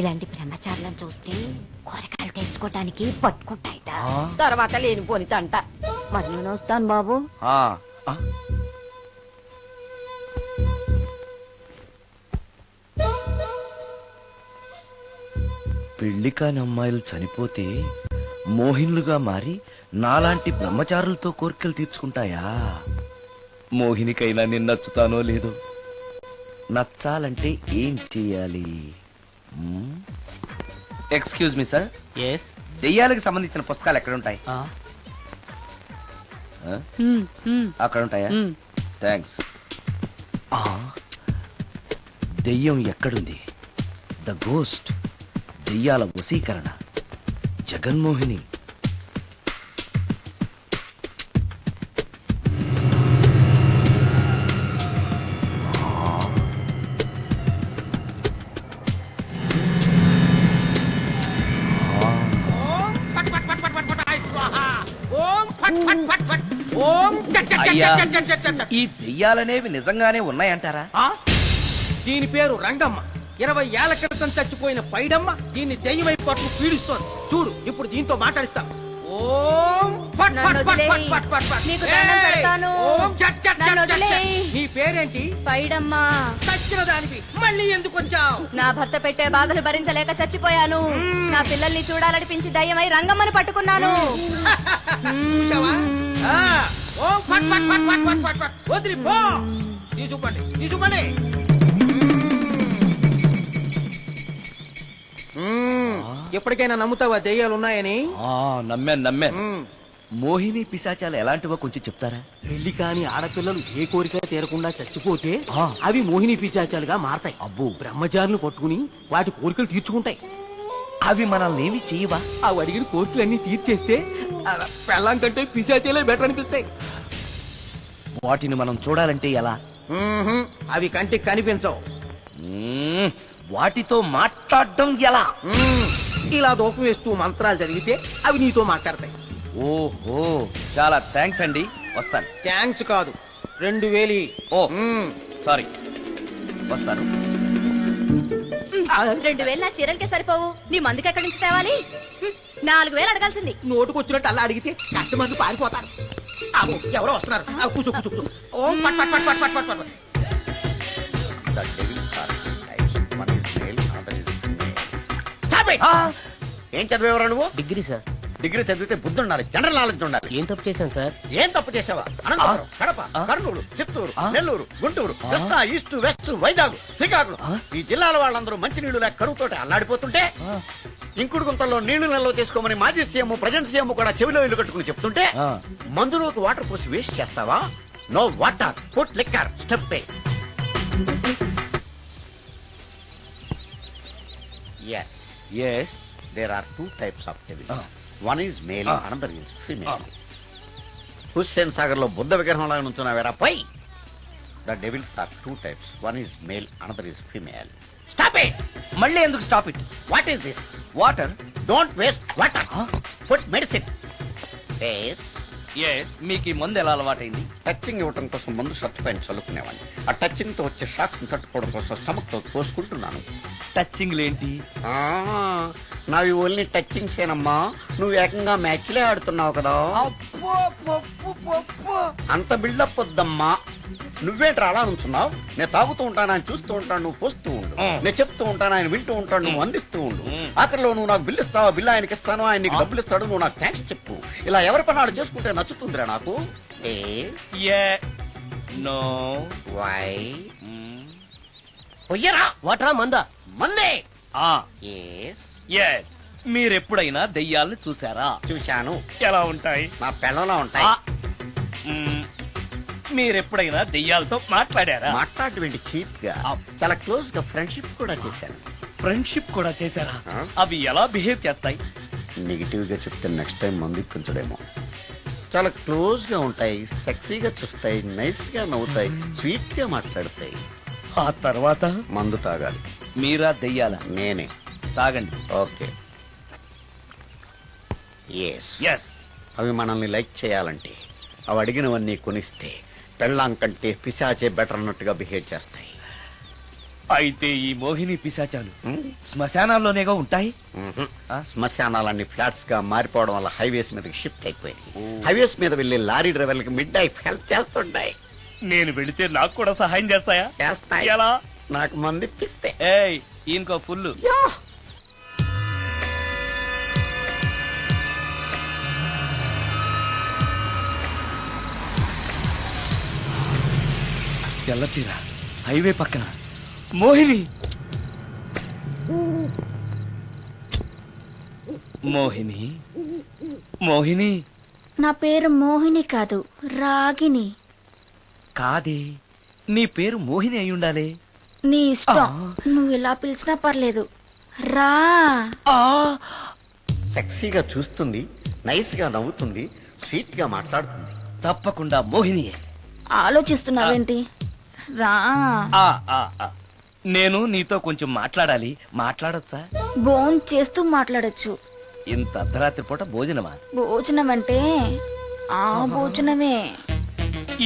ఇలాంటి బ్రహ్మచారులను చూస్తే కూరగాయలు తెచ్చుకోవటానికి పట్టుకుంటాయిట. ఆ? తర్వాత లేనిపోని తంట. మరి నేను వస్తాను బాబు. ఆ, ఆ. పెళ్లి కాని అమ్మాయిలు చనిపోతే మోహినులుగా మారి నాలాంటి బ్రహ్మచారులతో కోరికలు తీర్చుకుంటాయా? మోహినికైనా నేను నచ్చుతానో లేదో. నచ్చాలంటే ఏం చెయ్యాలి? Excuse me sir. ఎస్. దెయ్యాలకు సంబంధించిన పుస్తకాలు ఎక్కడ ఉంటాయి? అక్కడ ఉంటాయా? థ్యాంక్స్. దెయ్యం ఎక్కడుంది? ద గోస్ట్, దెయ్యాల వశీకరణ, జగన్మోహిని. అయ్యా, ఈ దెయ్యాలనేవి నిజంగానే ఉన్నాయంటారా? దీని పేరు రంగమ్మ. 20 ఏళ్ల క్రితం చచ్చిపోయిన పైడమ్మ దీన్ని దెయ్యమై పట్టు పీడిస్తోంది. చూడు, ఇప్పుడు దీంతో మాట్లాడిస్తాం. ఓం ఫట్ ఫట్ ఫట్ ఫట్ ఫట్ ఫట్ ఫట్. నీకు దండం పెడతాను. ఓం చట్ చట్ నన్ను చట్ చట్. వదిలేయ్. నీ పేరేంటి? పైడమ్మా. చచ్చిన దానివి మళ్ళీ ఎందుకు వచ్చావు? నా భర్త పెట్టే బాధలు భరించలేక చచ్చిపోయాను. నా పిల్లల్ని చూడాలనిపించి దయ్యమై రంగమ్మని పట్టుకున్నాను. చూసావా? ఓం ఫట్ ఫట్ ఫట్ ఫట్ ఫట్ ఫట్ ఫట్. వదిలి పో. తీసుకుపండి, తీసుకుపండి. ఎప్పటికైనా నమ్ముతావా దెయ్యాలు ఉన్నాయని? నమ్మాను. మోహిని పిశాచాలు ఎలాంటివో కొంచెం చెప్తారా? పెళ్లి కాని ఆడపిల్లలు ఏ కోరిక తీరకుండా చచ్చిపోతే అవి మోహిని పిశాచాలుగా మారతాయి. అబ్బో, బ్రహ్మచారులు పట్టుకుని వాటి కోరికలు తీర్చుకుంటాయి. అవి మనల్ని ఏమి చేయవా? అవి అడిగిన కోరికలన్నీ తీర్చేస్తే పెళ్ళం కంటే పిశాచాలే బెటర్ అనిపిస్తాయి. వాటిని మనం చూడాలంటే ఎలా? అవి కంటికి కనిపించవు. వాటితో మాట్లాడడం ఎలా? ఇలా దూపం వేస్తూ మంత్రాలు చదివితే అవి నీతో మాట్లాడతాయి. ఓహో, చాలా థ్యాంక్స్ అండి. వస్తాను. థ్యాంక్స్ కాదు, 2000. ఓ సారీ, వస్తాను. 2000 నా చీరలకే సరిపోవు. నీ మందుకి ఎక్కడి నుంచి తేవాలి? 4000 అడగాల్సింది. నోటుకొచ్చినట్టు అలా అడిగితే కస్టమర్లు పారిపోతారు. ఎవరో వస్తున్నారు. కూర్చో కూర్చో కూర్చో. ఓం పట్ పట్ పట్ పట్ పట్ పట్. ఏం చదివేవరా నువ్వు? Degree sir. డిగ్రీ చదివితే బుద్ధి ఉండాలి, జనరల్ నాలెడ్జ్ ఉండాలి. ఏం తప్పు చేశాను సార్? ఏం తప్పు చేసావా? అనంతపురం, కడప, కర్నూలు, చిత్తూరు, నెల్లూరు, గుంటూరు, కృష్ణా, ఈస్ట్, వెస్ట్, వైజాగ్, శ్రీకాకుళం, ఈ జిల్లాల వాళ్ళందరూ మంచి నీళ్లు లేక కరువుతోటి అల్లాడిపోతుంటే ఇంకుడు గుంతల్లో నీళ్లు నిల్వ చేసుకోమని మాజీ సీఎం, ప్రజెంట్ సీఎం కూడా చెవిలో ఇల్లు కట్టుకుని చెప్తుంటే మందులోకి వాటర్ పోసి వేస్ట్ చేస్తావా? No water, put liquor, step A. Yes. Yes. There are 2 types of devils. One is male, another is female. Hussain Sagar లో బుద్ధ విగ్రహం లాగా నుంచున్నావేరా పై. The devils are 2 types. One is male, another is female. Stop it! మళ్ళీ ఎందుకు stop it? What is this? Water. Don't waste water. Put medicine. Yes. మీకు ఈ మందు ఎలా అలవాటైంది? టచింగ్ ఇవ్వడం కోసం ముందు షర్ట్ పైన చల్లుకునేవాడిని. ఆ టచింగ్ తో వచ్చే షాక్స్ ని తట్టుకోవడం కోసం స్టమక్ తో పోసుకుంటున్నాను. టచింగ్ లేంటి? నావి ఓన్లీ టచింగ్స్ ఏనమ్మా. నువ్వు ఏకంగా మ్యాచ్లే ఆడుతున్నావు కదా. అంత బిల్డప్ వద్దమ్మా. నువ్వేంట్రా అలా నుంచున్నావు? నేను తాగుతూ ఉంటాను, ఆయన చూస్తూ ఉంటాను, నువ్వు పోస్తూ ఉండు. నేను చెప్తూ ఉంటాను, ఆయన వింటూ ఉంటాడు, నువ్వు అందిస్తూ ఉండు. ఆఖరిలో నువ్వు నాకు బిల్లు ఇస్తావా, బిల్లు ఆయనకి ఇస్తాను, ఆయన నీకు డబ్బులు ఇస్తాడు, నువ్వు నాకు థ్యాంక్స్ చెప్పు. ఇలా ఎవరి పనాడు చేసుకుంటే నచ్చుతుందిరా నాకు. నో. వై? పొయ్యరా. వాటరా మందా? మందే. మీరెప్పుడైనా దెయ్యాలను చూసారా? చూశాను. ఎలా ఉంటాయి? నా పెళ్ళంలా ఉంటాయి. మీరెప్పుడైనా దెయ్యాలతో మాట్లాడారా? మాట్లాడేంటి చీప్ గా, చాలా క్లోజ్ గా ఫ్రెండ్షిప్ కూడా చేశాను. ఫ్రెండ్షిప్ కూడా చేశారా? అవి ఎలా బిహేవ్ చేస్తాయి? నెగిటివ్ గా చెప్తే నెక్స్ట్ టైం మందు ఇప్పించడేమో. చాలా క్లోజ్ గా ఉంటాయి, సెక్సీగా చూస్తాయి, నైస్ గా నవ్వుతాయి, స్వీట్ గా మాట్లాడతాయి. ఆ తర్వాత మందు తాగాలి. మీరా దెయ్యాలా? నేనే. తాగండి. ఓకే. ఎస్. అవి మనల్ని లైక్ చేయాలంటే అవి అడిగినవన్నీ కొనిస్తే పెళ్ళాం కంటే పిశాచే బెటర్ అన్నట్టుగా బిహేవ్ చేస్తాయి. అయితే ఈ మోహిని పిశాచాలు శ్మశానాల్లోనేగా ఉంటాయి. శ్మశానాలన్నీ ఫ్లాట్స్ గా మారిపోవడం వల్ల హైవేస్ మీదకి షిఫ్ట్ అయిపోయింది. హైవేస్ మీద వెళ్లి లారీ డ్రైవర్లకి మిడ్ నైట్ హెల్ప్ చేస్తుంటాయి. నేను వెళితే నాకు కూడా సహాయం చేస్తాయా? చేస్తాయి. ఎలా? నాకు మంది ఇప్పిస్తే. ఏయ్ ఈయనకో ఫుల్. తెల్లచీర హైవే పక్కన మోహిని. మోహిని మోహిని నా పేరు మోహిని కాదు, రాగిని. కాదే, నీ పేరు మోహిని అయి ఉండాలి. నీ ఇష్టం, నువ్వు ఇలా పిలిచినా పర్లేదు. రా. సెక్సీగా చూస్తుంది, నైస్ గా నవ్వుతుంది, స్వీట్ గా మాట్లాడుతుంది. తప్పకుండా మోహినియే. ఆలోచిస్తున్నావేంటి? రా. నేను నీతో కొంచెం మాట్లాడాలి. మాట్లాడొచ్చా? భోజనం చేస్తూ మాట్లాడొచ్చు. ఇంత అర్ధరాత్రి పూట భోజనమా? భోజనం అంటే ఆ భోజనమే.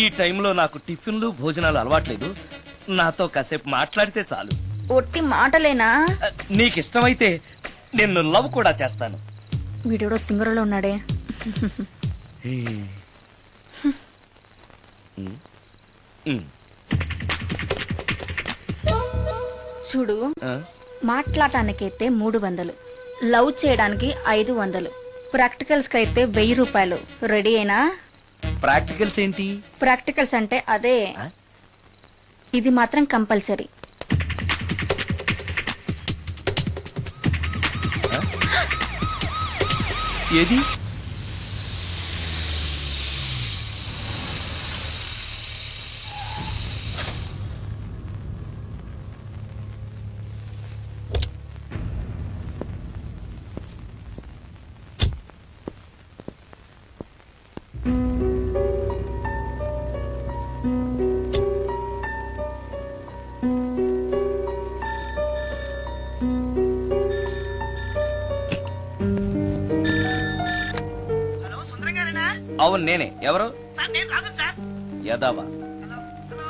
ఈ టైంలో నాకు టిఫిన్లు భోజనాలు అలవాట్లేదు. నాతో కాసేపు మాట్లాడితే చాలు. ఒట్టి మాటలేనా? నీకిష్టమైతే నిన్ను లవ్ కూడా చేస్తాను. వీడెవడో తింగరలో ఉన్నాడే. చూడు, మాట్లాడటానికైతే 300, లవ్ చేయడానికి 500, ప్రాక్టికల్స్ కైతే 1000 రూపాయలు. రెడీ అయినా? ప్రాక్టికల్స్ ఏంటి? ప్రాక్టికల్స్ అంటే అదే. ఇది మాత్రం కంపల్సరీ. ఏది? అవును నేనే. ఎవరు? యదావా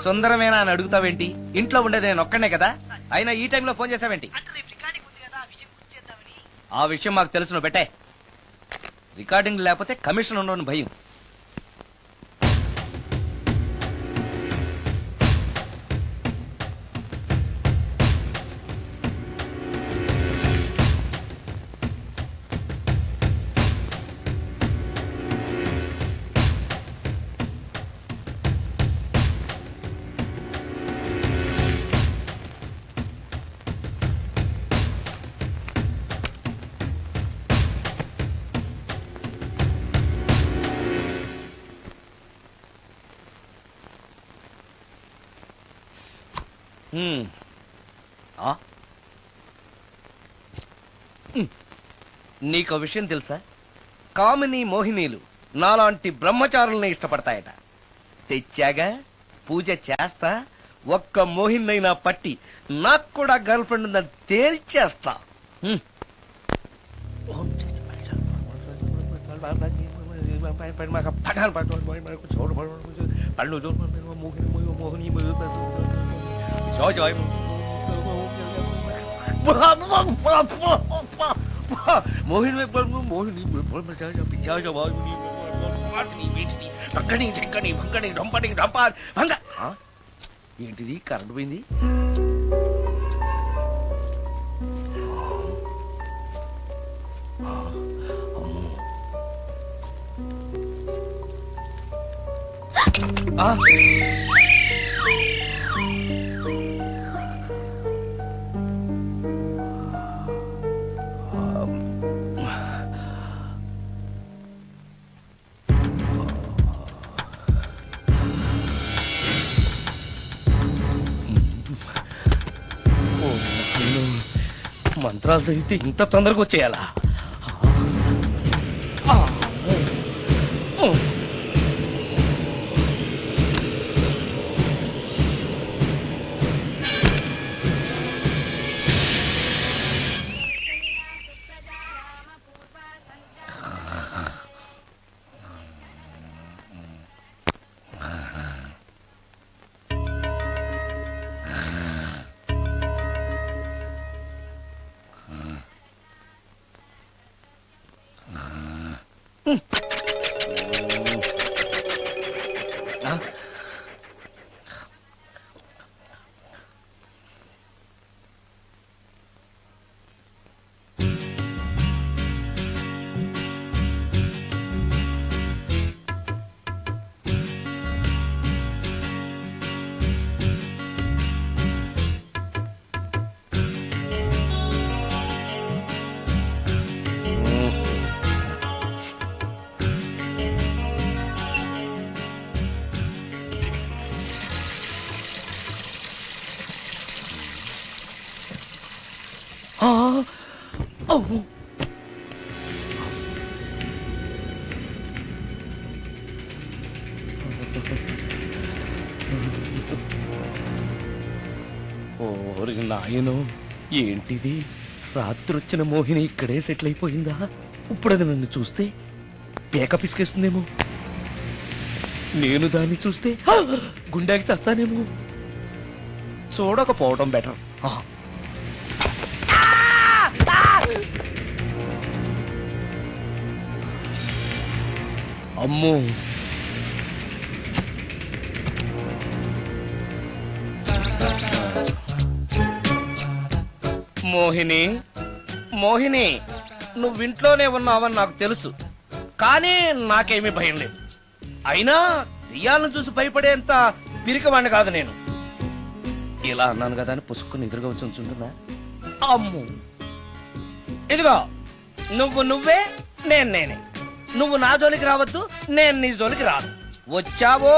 సుందరమేనా అని అడుగుతావేంటి? ఇంట్లో ఉండేది నేను ఒక్కనే కదా. అయినా ఈ టైంలో ఫోన్ చేసావేంటి? ఆ విషయం మాకు తెలుసు, నువ్వు పెట్టే. రికార్డింగ్ లేకపోతే కమిషన్ ఉండవని భయం. నీకో విషయం తెలుసా? కామిని మోహినీలు నాలాంటి బ్రహ్మచారుల్ని ఇష్టపడతాయట. తెచ్చాగా, పూజ చేస్తా, ఒక్క మోహినైనా పట్టి నాకు కూడా గర్ల్ ఫ్రెండ్ ఉందని తేల్చేస్తా. ఏంటిది? కరెంట్ పోయింది. మంత్రాలు చదివితే ఇంత తొందరగా వచ్చేయాలా? ఓరి నాయను, ఏంటిది? రాత్రొచ్చిన మోహిని ఇక్కడే సెటిల్ అయిపోయిందా? ఇప్పుడు అది నన్ను చూస్తే పేక పిసికేస్తుందేమో. నేను దాన్ని చూస్తే గుండెకి చస్తానేమో. చూడకపోవడం బెటర్. అమ్మో, మోహిని, మోహిని, నువ్వింట్లోనే ఉన్నావని నాకు తెలుసు, కానీ నాకేమీ భయం లేదు. అయినా దెయ్యాలను చూసి భయపడేంత పిరికవాణ్ణి కాదు నేను. ఇలా అన్నాను కదా అని పుసుక్కుని ఎదురుగా వచ్చి ఉంచుంటుందా? అమ్ము, ఇదిగో నువ్వు నువ్వే, నేను నేనే. నువ్వు నా జోలికి రావద్దు, నేను నీ జోలికి రాను. వచ్చావో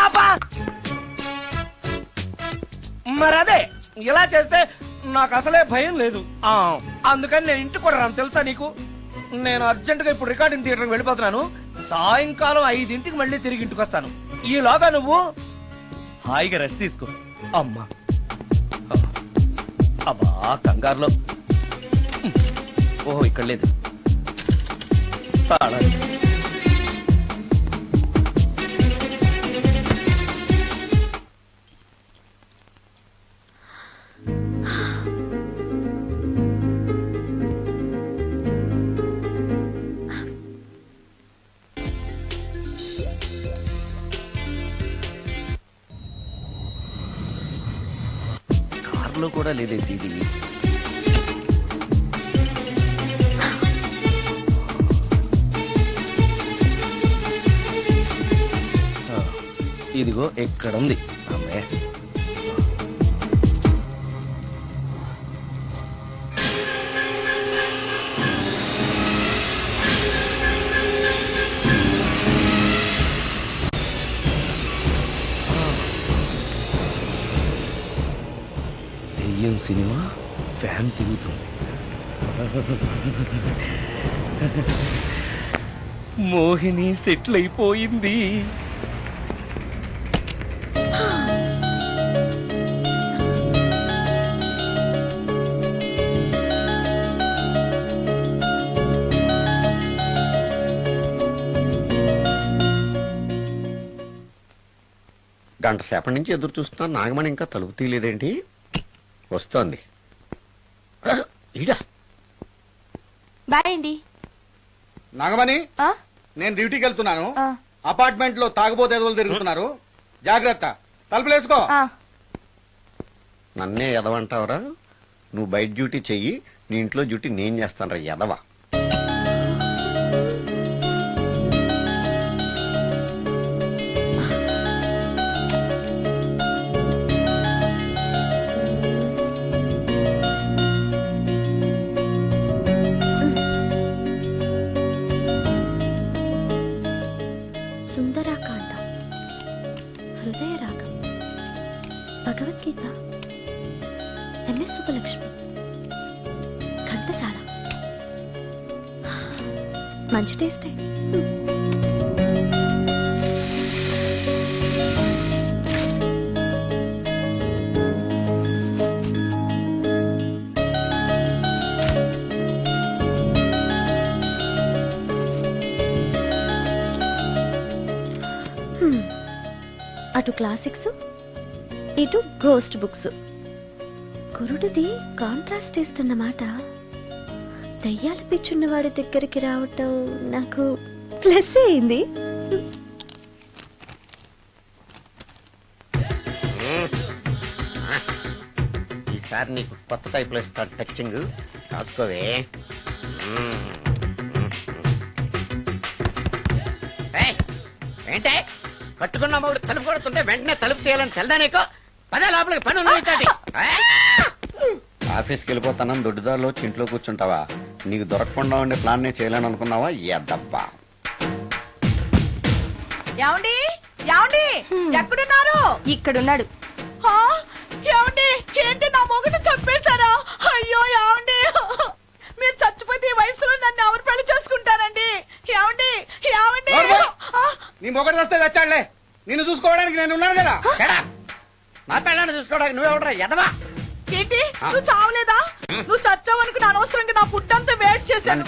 అబ్బా! మరదే ఇలా చేస్తే నాకు అసలే భయం లేదు. అందుకని నేను ఇంటికి కూడా రాను, తెలుసా నీకు? నేను అర్జెంట్ గా ఇప్పుడు రికార్డింగ్ థియేటర్కి వెళ్ళిపోతున్నాను. సాయంకాలం 5 మళ్ళీ తిరిగి ఇంటికి వస్తాను. ఈలోగా నువ్వు హాయిగా రెస్ట్ తీసుకో. అమ్మా, అబ్బా కంగారులో. ఓహో, ఇక్కడ లేదు. కార్లో కూడా లేదే సీడీ. ఇదిగో ఎక్కడుంది. అమ్మే, దెయ్యం సినిమా ఫ్యాన్ తిరుగుతుంది. మోహిని సెటిల్ అయిపోయింది. గంట సేపటి నుంచి ఎదురు చూస్తున్నాను. నాగమణి ఇంకా తలుపు తీయలేదేంటి? వస్తోంది. ఈడా బాయ్ అండి. నాగమణి, నేను డ్యూటీకి వెళ్తున్నాను. అపార్ట్మెంట్ లో తాగుబోతు ఎదవలు తిరుగుతున్నారు, జాగ్రత్త. తలుపులేసుకో. నన్నే ఎదవంటావురా? నువ్వు బయట డ్యూటీ చెయ్యి, నీ ఇంట్లో డ్యూటీ నేను చేస్తాను రా ఎదవా. సుందరాకాండ, హృదయ రాగం, భగవద్గీత, ఎంఎస్ సుబ్బలక్ష్మి, ఘంటసాల. మంచి టేస్టే. అటు క్లాసిక్స్, ఇటు గోస్ట్ బుక్స్. కురుడిది కాంట్రాస్ట్ టేస్ట్ అన్నమాట. దయ్యాలు పిచ్చున్న వాడి దగ్గరికి రావటం నాకు ప్లస్ అయింది. ఈసారి నీకు కొత్త టైప్ లో ఇస్తాను టచ్చింగ్, రాసుకోవే. ఏయ్, ఏంటే కట్టుకున్న మూడు తలుపు కొడుతుంటే వెంటనే తలుపు తీయాలని తెల్దా నీకు? పదే లోపలికి పని ఉంది నీతోటి. ఆఫీస్కి వెళ్ళిపోతానని దొడ్డుదారిలో ఇంట్లో కూర్చుంటావా? నీకు దొరకకుండా ఉండే ప్లాన్ నే చేయాలని అనుకున్నావా? ఎద్దబ్బా. ఏమండి ఏమండి ఎక్కడున్నారు? ఇక్కడున్నాడు. ఏమండి ఏంటి నా మొగుడు చంపేశారా? అయ్యో ఏమండి, మీరు చచ్చిపోతే ఈ వయసులో నన్ను ఎవరు పెళ్లి చేసుకుంటారండి? ఏమండి ఏమండి నీ మొగడు వస్తే వచ్చాడులే, నిన్ను చూసుకోవడానికి నేను ఉన్నాను కదా. నా పిల్లని చూసుకోవడానికి నువ్వెవడరా ఎదవా? ఏంటి నువ్వు చావలేదా? నువ్వు చచ్చావనుకుని అనవసరంగా నా ఫుడ్ అంతా వేస్ట్ చేశాను.